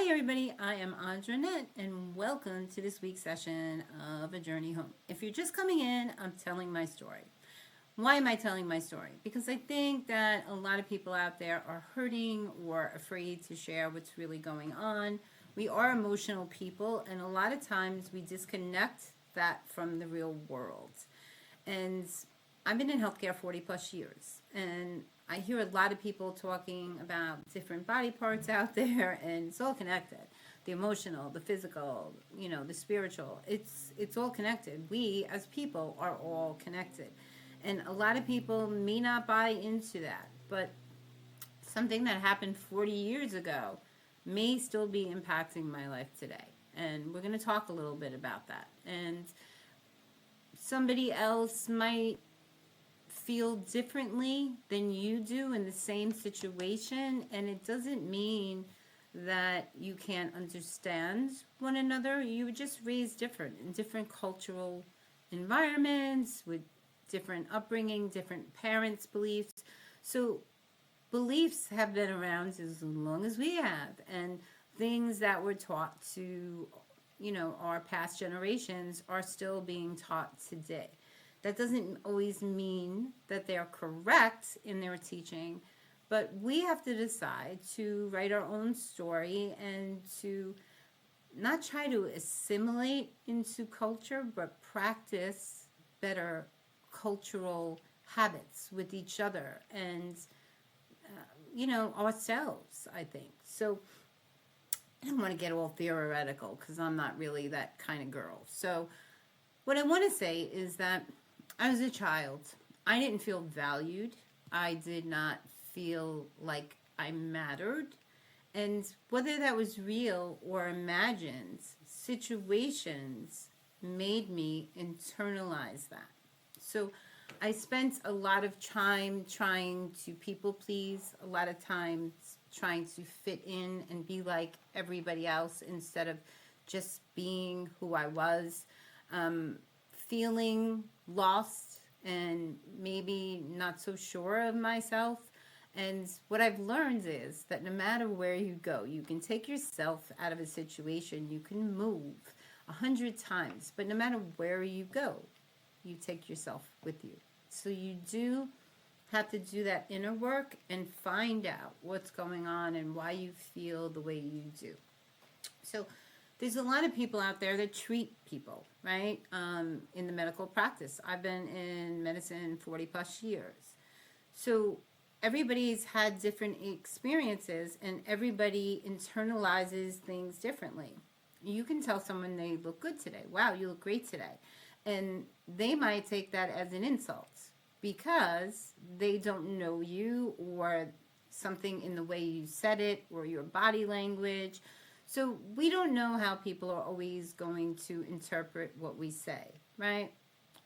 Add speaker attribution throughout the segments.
Speaker 1: Hi, everybody. I am Andronette, and welcome to this week's session of A Journey Home. If you're just coming in, I'm telling my story. Why am I telling my story? Because I think that a lot of people out there are hurting or afraid to share what's really going on. We are emotional people, and a lot of times we disconnect that from the real world. And I've been in healthcare 40 plus years, and I hear a lot of people talking about different body parts out there, and it's all connected. The emotional, the physical, the spiritual. It's all connected. We as people are all connected. And a lot of people may not buy into that, but something that happened 40 years ago may still be impacting my life today. And we're going to talk a little bit about that. And somebody else might feel differently than you do in the same situation, and it doesn't mean that you can't understand one another. You were just raised different in different cultural environments with different upbringing, different parents' beliefs. So beliefs have been around as long as we have, and things that were taught to our past generations are still being taught today. That doesn't always mean that they're correct in their teaching, but we have to decide to write our own story and to not try to assimilate into culture, but practice better cultural habits with each other and, ourselves, I think. So I don't want to get all theoretical because I'm not really that kind of girl. So what I want to say is that I was a child. I didn't feel valued. I did not feel like I mattered. And whether that was real or imagined, situations made me internalize that. So I spent a lot of time trying to people please, a lot of times trying to fit in and be like everybody else instead of just being who I was. Feeling lost and maybe not so sure of myself. And what I've learned is that no matter where you go, you can take yourself out of a situation, you can move 100 times, but no matter where you go, you take yourself with you. So you do have to do that inner work and find out what's going on and why you feel the way you do. So there's a lot of people out there that treat people, right, in the medical practice. I've been in medicine 40 plus years. So everybody's had different experiences and everybody internalizes things differently. You can tell someone they look good today. Wow, you look great today. And they might take that as an insult because they don't know you or something in the way you said it or your body language. So we don't know how people are always going to interpret what we say, right?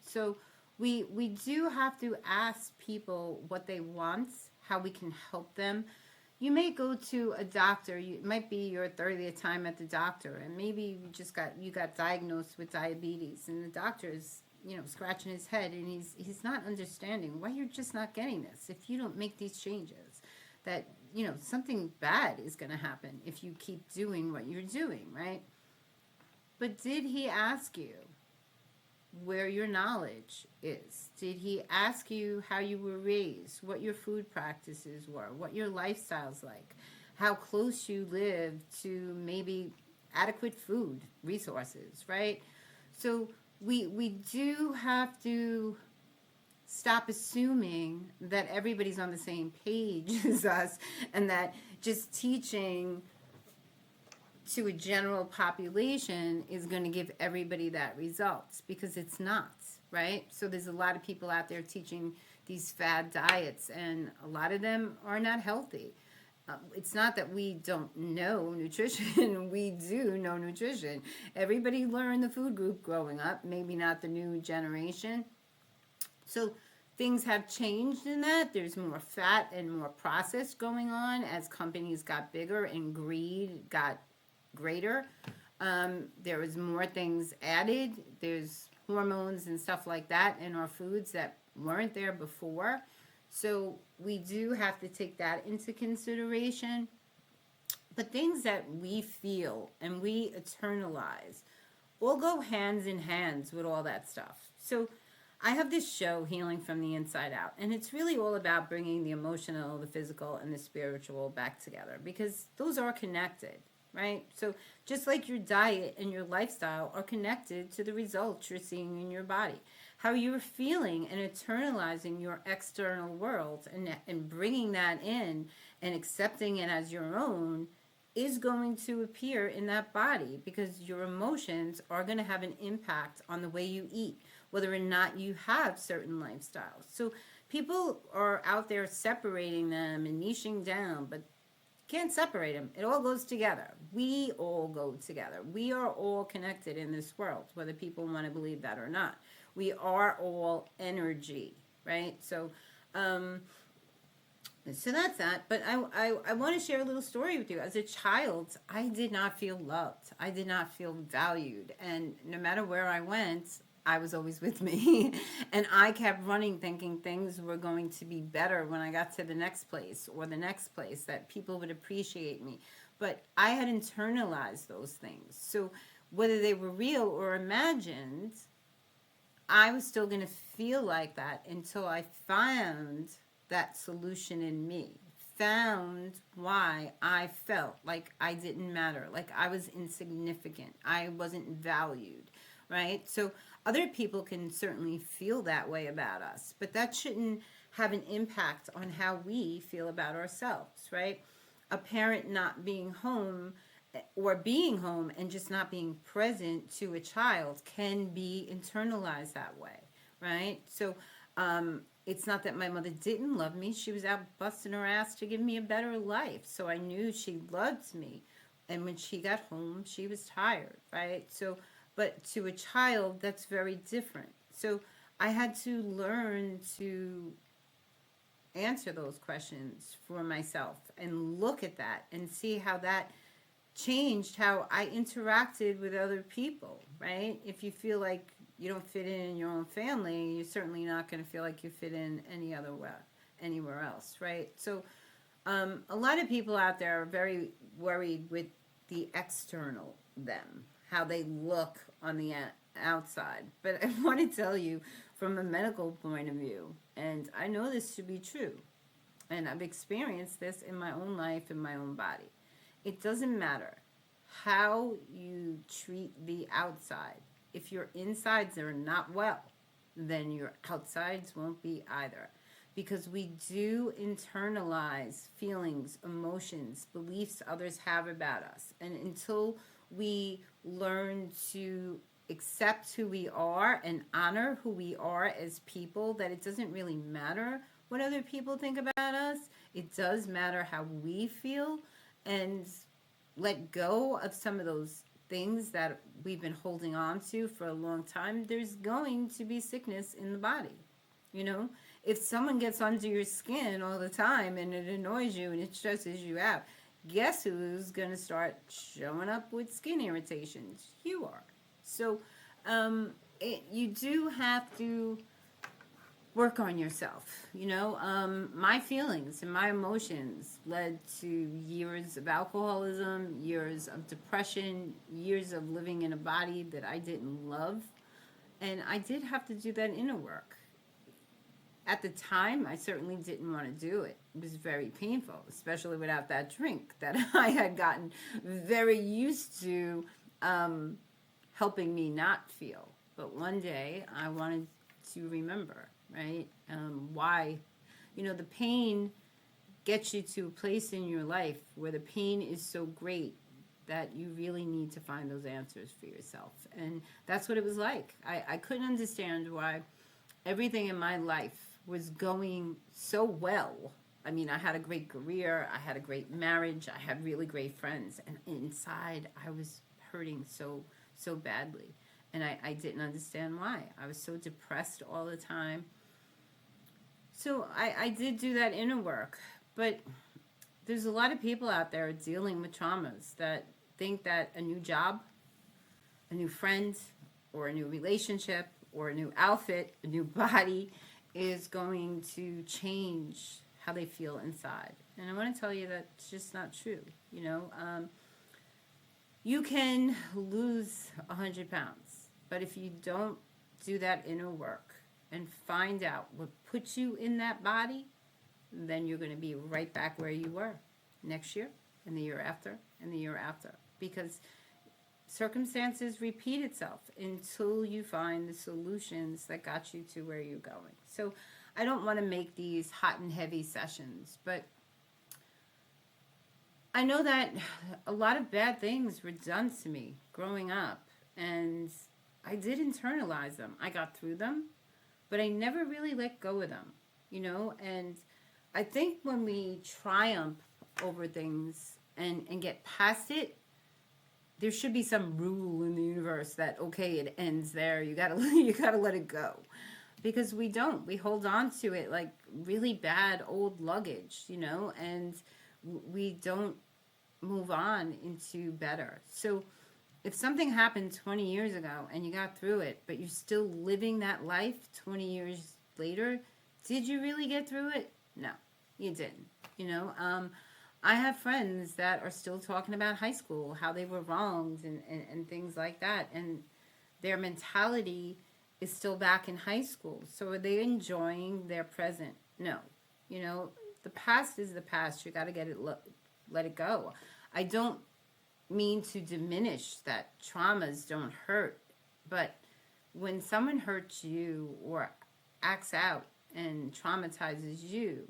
Speaker 1: So we do have to ask people what they want, how we can help them. You may go to a doctor. It might be your 30th time at the doctor, and maybe you got diagnosed with diabetes, and the doctor is scratching his head, and he's not understanding why you're just not getting this. If you don't make these changes, that something bad is going to happen if you keep doing what you're doing, right? But did he ask you where your knowledge is? Did he ask you how you were raised, what your food practices were, what your lifestyle's like, how close you live to maybe adequate food resources, right? So we do have to stop assuming that everybody's on the same page as us and that just teaching to a general population is going to give everybody that results, because it's not, right? So there's a lot of people out there teaching these fad diets, and a lot of them are not healthy. It's not that we don't know nutrition. We do know nutrition. Everybody learned the food group growing up, maybe not the new generation. So things have changed in that. There's more fat and more processed going on as companies got bigger and greed got greater. There was more things added. There's hormones and stuff like that in our foods that weren't there before. So we do have to take that into consideration. But things that we feel and we internalize all go hands in hands with all that stuff. So I have this show, Healing from the Inside Out, and it's really all about bringing the emotional, the physical, and the spiritual back together because those are connected, right? So just like your diet and your lifestyle are connected to the results you're seeing in your body, how you're feeling and internalizing your external world and bringing that in and accepting it as your own is going to appear in that body because your emotions are going to have an impact on the way you eat, whether or not you have certain lifestyles. So people are out there separating them and niching down, but can't separate them. It all goes together. We all go together. We are all connected in this world, whether people want to believe that or not. We are all energy, right? So that's that. But I want to share a little story with you. As a child, I did not feel loved. I did not feel valued. And no matter where I went, I was always with me. And I kept running thinking things were going to be better when I got to the next place or the next place, that people would appreciate me. But I had internalized those things. So whether they were real or imagined, I was still going to feel like that until I found that solution in me, found why I felt like I didn't matter, like I was insignificant, I wasn't valued, right? So other people can certainly feel that way about us, but that shouldn't have an impact on how we feel about ourselves, right? A parent not being home or being home and just not being present to a child can be internalized that way, right? So it's not that my mother didn't love me. She was out busting her ass to give me a better life. So I knew she loved me. And when she got home, she was tired, right? So, but to a child, that's very different. So I had to learn to answer those questions for myself and look at that and see how that changed how I interacted with other people, right? If you feel like you don't fit in your own family, you're certainly not going to feel like you fit in any other way, anywhere else, right? So a lot of people out there are very worried with the external them, how they look on the outside. But I want to tell you from a medical point of view, and I know this to be true, and I've experienced this in my own life, in my own body. It doesn't matter how you treat the outside. If your insides are not well, then your outsides won't be either. Because we do internalize feelings, emotions, beliefs others have about us. And until we learn to accept who we are and honor who we are as people, that it doesn't really matter what other people think about us. It does matter how we feel, and let go of some of those things that we've been holding on to for a long time, there's going to be sickness in the body. You know, if someone gets under your skin all the time and it annoys you and it stresses you out, guess who's going to start showing up with skin irritations? You are. So you do have to work on yourself. You know, my feelings and my emotions led to years of alcoholism, years of depression, years of living in a body that I didn't love. And I did have to do that inner work. At the time, I certainly didn't want to do it. It was very painful, especially without that drink that I had gotten very used to helping me not feel. But one day, I wanted to remember, right? Why, you know, the pain gets you to a place in your life where the pain is so great that you really need to find those answers for yourself. And that's what it was like. I couldn't understand why everything in my life was going so well. I mean, I had a great career, I had a great marriage, I had really great friends, and inside I was hurting so badly. And I didn't understand why. I was so depressed all the time. So I did do that inner work. But there's a lot of people out there dealing with traumas that think that a new job, a new friend, or a new relationship, or a new outfit, a new body is going to change how they feel inside. And I want to tell you that's just not true. You know, you can lose 100 pounds, but if you don't do that inner work and find out what puts you in that body, then you're going to be right back where you were next year and the year after and the year after, because circumstances repeat itself until you find the solutions that got you to where you're going. So I don't want to make these hot and heavy sessions, but I know that a lot of bad things were done to me growing up, and I did internalize them. I got through them, but I never really let go of them, you know? And I think when we triumph over things and get past it, there should be some rule in the universe that, okay, it ends there. You gotta you gotta let it go, because we don't. We hold on to it like really bad old luggage, you know, and we don't move on into better. So if something happened 20 years ago and you got through it, but you're still living that life 20 years later, did you really get through it? No, you didn't. You know, I have friends that are still talking about high school, how they were wronged and things like that. And their mentality is still back in high school. So are they enjoying their present? No. You know, the past is the past. You got to let it go. I don't mean to diminish that traumas don't hurt, but when someone hurts you or acts out and traumatizes you,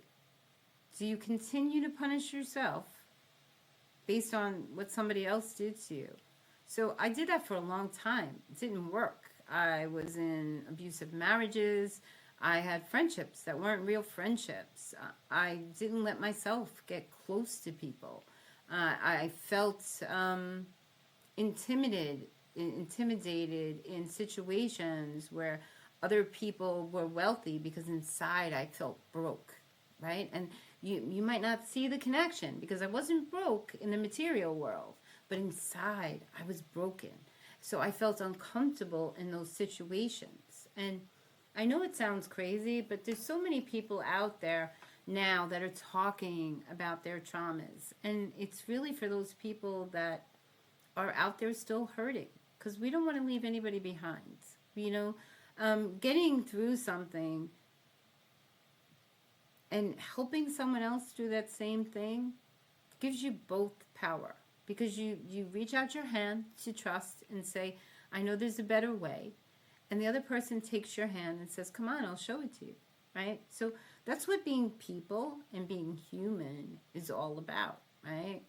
Speaker 1: do you continue to punish yourself based on what somebody else did to you? So I did that for a long time. It didn't work. I was in abusive marriages. I had friendships that weren't real friendships. I didn't let myself get close to people. I felt intimidated in situations where other people were wealthy, because inside I felt broke, right? And you might not see the connection, because I wasn't broke in the material world, but inside I was broken. So I felt uncomfortable in those situations. And I know it sounds crazy, but there's so many people out there now that are talking about their traumas. And it's really for those people that are out there still hurting, because we don't want to leave anybody behind. You know, getting through something and helping someone else through that same thing gives you both power, because you reach out your hand to trust and say, I know there's a better way. And the other person takes your hand and says, come on, I'll show it to you, right? So that's what being people and being human is all about, right?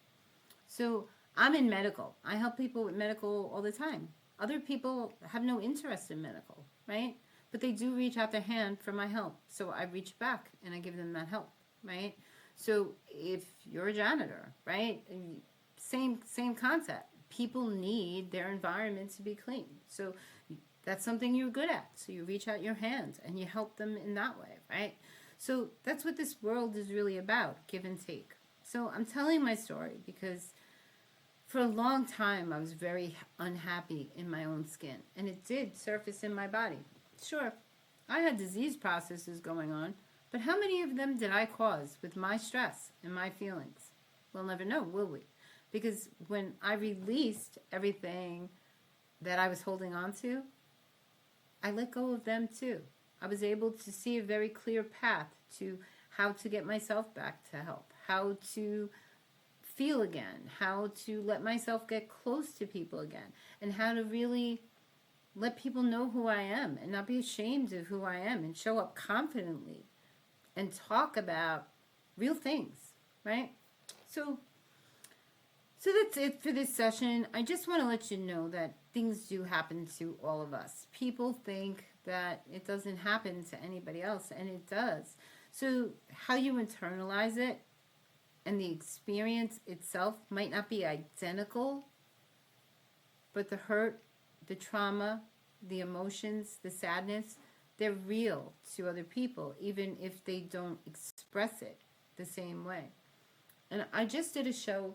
Speaker 1: So I'm in medical. I help people with medical all the time. Other people have no interest in medical, right? But they do reach out their hand for my help. So I reach back and I give them that help, right? So if you're a janitor, right? Same concept. People need their environment to be clean. So that's something you're good at. So you reach out your hand and you help them in that way, right? So that's what this world is really about, give and take. So I'm telling my story because for a long time I was very unhappy in my own skin. And it did surface in my body. Sure, I had disease processes going on, but how many of them did I cause with my stress and my feelings? We'll never know, will we? Because when I released everything that I was holding on to, I let go of them too. I was able to see a very clear path to how to get myself back to health, how to feel again, how to let myself get close to people again, and how to really let people know who I am and not be ashamed of who I am, and show up confidently and talk about real things, right? So that's it for this session. I just want to let you know that things do happen to all of us. People think that it doesn't happen to anybody else, and it does. So how you internalize it and the experience itself might not be identical, but the hurt, the trauma, the emotions, the sadness, they're real to other people, even if they don't express it the same way. And I just did a show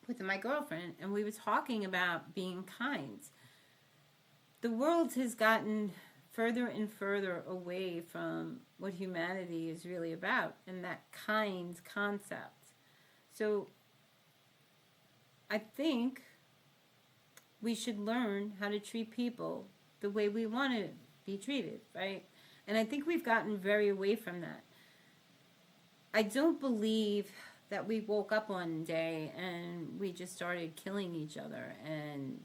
Speaker 1: with my girlfriend, and we were talking about being kind. The world has gotten further and further away from what humanity is really about and that kind concept. So I think we should learn how to treat people the way we want to be treated, right? And I think we've gotten very away from that. I don't believe that we woke up one day and we just started killing each other and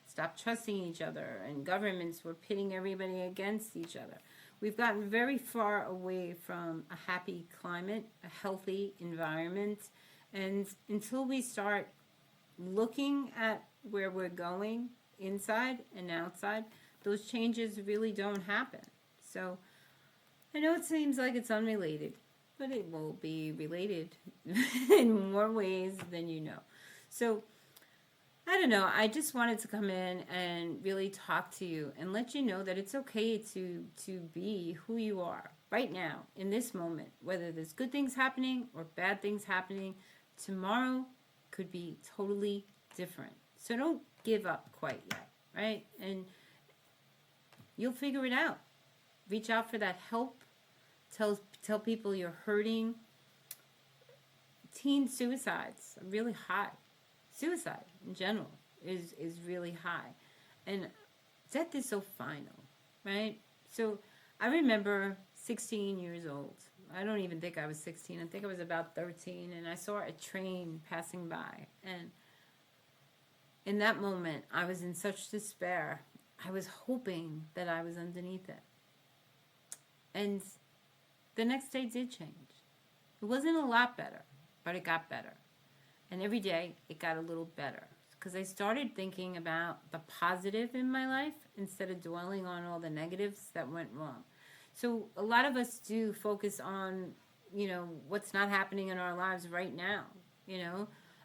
Speaker 1: stopped trusting each other, and governments were pitting everybody against each other. We've gotten very far away from a happy climate, a healthy environment, and until we start looking at where we're going inside and outside, those changes really don't happen. So I know it seems like it's unrelated, but it will be related in more ways than you know. So I don't know. I just wanted to come in and really talk to you and let you know that it's okay to be who you are right now in this moment, whether there's good things happening or bad things happening. Tomorrow could be totally different. So don't give up quite yet, right? And you'll figure it out. Reach out for that help. Tell people you're hurting. Teen suicides are really high. Suicide in general is really high. And death is so final, right? So I remember 16 years old. I don't even think I was 16. I think I was about 13. And I saw a train passing by. And in that moment, I was in such despair. I was hoping that I was underneath it. And the next day did change. It wasn't a lot better, but it got better. And every day it got a little better because I started thinking about the positive in my life instead of dwelling on all the negatives that went wrong. So a lot of us do focus on, what's not happening in our lives right now,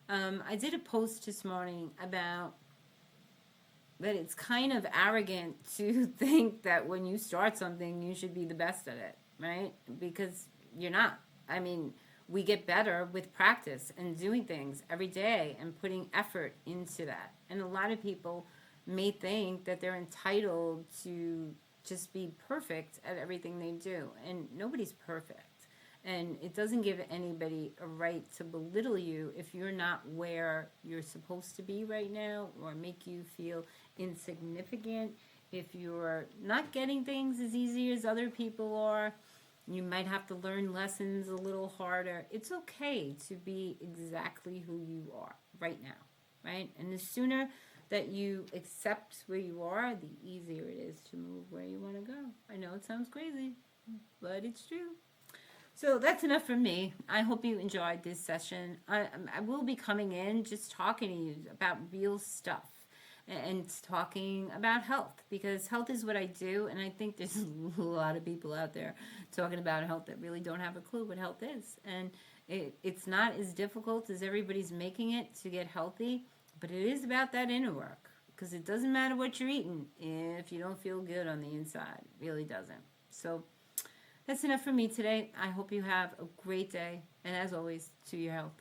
Speaker 1: I did a post this morning about that it's kind of arrogant to think that when you start something, you should be the best at it, right? Because you're not. I mean, we get better with practice and doing things every day and putting effort into that. And a lot of people may think that they're entitled to just be perfect at everything they do. And nobody's perfect. And it doesn't give anybody a right to belittle you if you're not where you're supposed to be right now, or make you feel insignificant. If you're not getting things as easy as other people are, you might have to learn lessons a little harder. It's okay to be exactly who you are right now, right? And the sooner that you accept where you are, the easier it is to move where you want to go. I know it sounds crazy, but it's true. So that's enough from me. I hope you enjoyed this session. I will be coming in just talking to you about real stuff and talking about health, because health is what I do, and I think there's a lot of people out there talking about health that really don't have a clue what health is. And it's not as difficult as everybody's making it to get healthy, but it is about that inner work, because it doesn't matter what you're eating if you don't feel good on the inside. It really doesn't. So that's enough for me today. I hope you have a great day, and as always, to your health.